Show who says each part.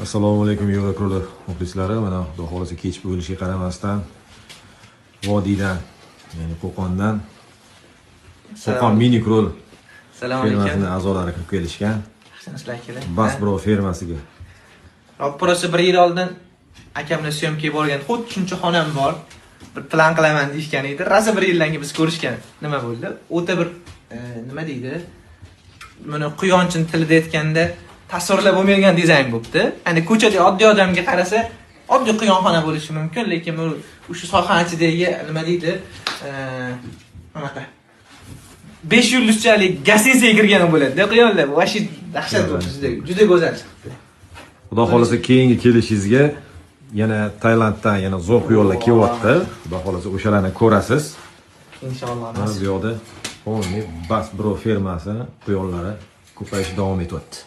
Speaker 1: Assalomu alaykum Yevrokrol muxlislari. Mana xudo xolasa kech bo'lishiga qaramasdan vodiydan, ya'ni Qo'qondan Qo'qon mini krol fermasining a'zolari kirib kelishgan. Basbro fermasiga.
Speaker 2: Ro'parasi 1 yil oldin akamlar syomkaga borgan. Xuddi shuncha xonam bor. Bir plan qilaman deyishgan edi. Rasa 1 yildan keyin biz ko'rishgan. Nima bo'ldi? O'ta bir nima deydi? Buni quyonchining tilida aytganda tasvirlab bo'lmagan dizayn bo'libdi. Ya'ni ko'chada oddiy odamga qarasa, oddiy quyonxona bo'lishi mumkin, lekin bu o'sha soha ichidagi nima deydi? Anaqa 5 yulduzchalik gastinisaga kirgan bo'ladi-da quyonlar. Vashi dahshat bo'ldi, juda go'zal chiqdi.
Speaker 1: Xudo xolasa keyingi kelishingizga yana Tailanddan yana zo'r quyonlar kelyapti. Xudo xolasa o'shalarni ko'rasiz.
Speaker 2: Inshaalloh.
Speaker 1: Mana bu yoqda Basbro fermasi quyonlari ko'payish davom etyapti.